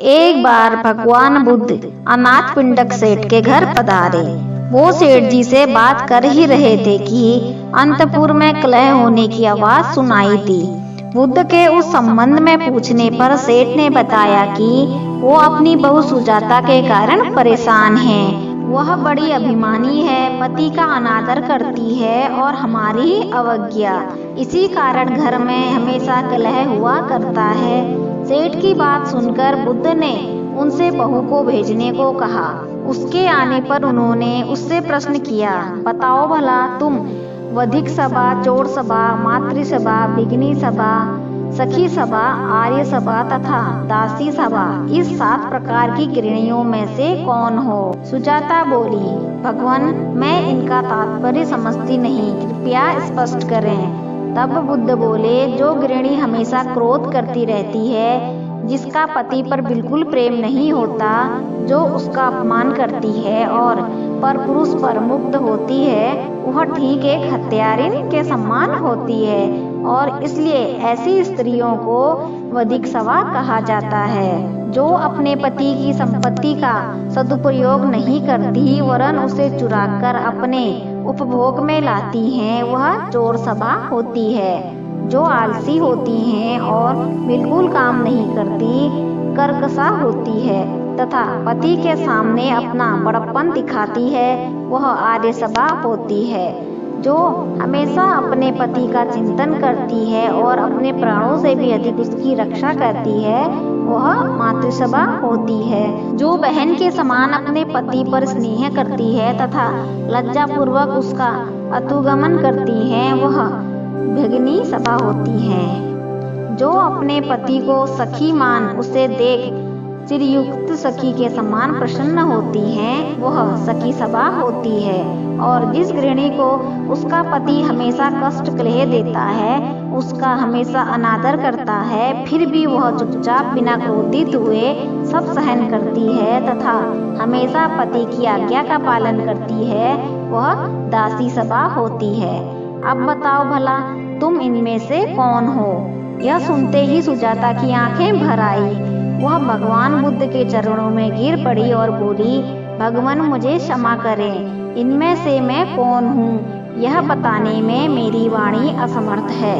एक बार भगवान बुद्ध अनाथ पिंडक सेठ के घर पधारे। वो सेठ जी से बात कर ही रहे थे कि अंतपुर में कलह होने की आवाज सुनाई दी। बुद्ध के उस संबंध में पूछने पर सेठ ने बताया कि वो अपनी बहू सुजाता के कारण परेशान हैं। वह बड़ी अभिमानी है, पति का अनादर करती है और हमारी अवज्ञा, इसी कारण घर में हमेशा कलह हुआ करता है। सेठ की बात सुनकर बुद्ध ने उनसे बहू को भेजने को कहा। उसके आने पर उन्होंने उससे प्रश्न किया, बताओ भला तुम वधिक सभा, चोर सभा, मातृ सभा, बिगनी सभा, सखी सभा, आर्य सभा तथा दासी सभा, इस 7 प्रकार की गृहणियों में से कौन हो? सुजाता बोली, भगवान मैं इनका तात्पर्य समझती नहीं, कृपया स्पष्ट करें। तब बुद्ध बोले, जो गृहिणी हमेशा क्रोध करती रहती है, जिसका पति पर बिल्कुल प्रेम नहीं होता, जो उसका अपमान करती है और परपुरुष पर मुग्ध होती है, वह ठीक एक हत्यारिन के समान होती है और इसलिए ऐसी स्त्रियों को वधिक सभा कहा जाता है। जो अपने पति की संपत्ति का सदुपयोग नहीं करती वरन उसे चुराकर अपने उपभोग में लाती हैं, वह चोर सभा होती है। जो आलसी होती हैं और बिल्कुल काम नहीं करती, कर्कशा होती है तथा पति के सामने अपना बड़प्पन दिखाती है, वह आर्य सभा होती है। जो हमेशा अपने पति का चिंतन करती है और अपने प्राणों से भी अधिक उसकी रक्षा करती है, वह मातृसभा होती है। जो बहन के समान अपने पति पर स्नेह करती है तथा लज्जापूर्वक उसका अनुगमन करती है, वह भगिनी सभा होती है। जो अपने पति को सखी मान उसे देख चिरयुक्त सखी के समान प्रसन्न होती हैं, वह सखी सभा होती है। और जिस गृहिणी को उसका पति हमेशा कष्ट क्लेह देता है, उसका हमेशा अनादर करता है, फिर भी वह चुपचाप बिना क्रोधित हुए सब सहन करती है तथा हमेशा पति की आज्ञा का पालन करती है, वह दासी सभा होती है। अब बताओ भला तुम इनमें से कौन हो? यह सुनते ही सुजाता की आंखें भर आई। वह भगवान बुद्ध के चरणों में गिर पड़ी और बोली, भगवान मुझे क्षमा करें, इनमें से मैं कौन हूँ यह बताने में मेरी वाणी असमर्थ है।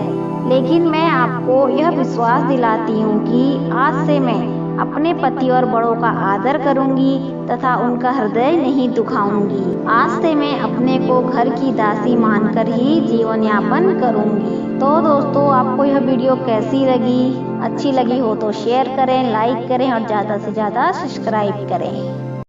लेकिन मैं आपको यह विश्वास दिलाती हूँ कि आज से मैं अपने पति और बड़ों का आदर करूंगी तथा उनका हृदय नहीं दुखाऊंगी। आज से मैं अपने को घर की दासी मानकर ही जीवन यापन करूंगी। तो दोस्तों, आपको यह वीडियो कैसी लगी? अच्छी लगी हो तो शेयर करें, लाइक करें और ज़्यादा से ज़्यादा सब्सक्राइब करें।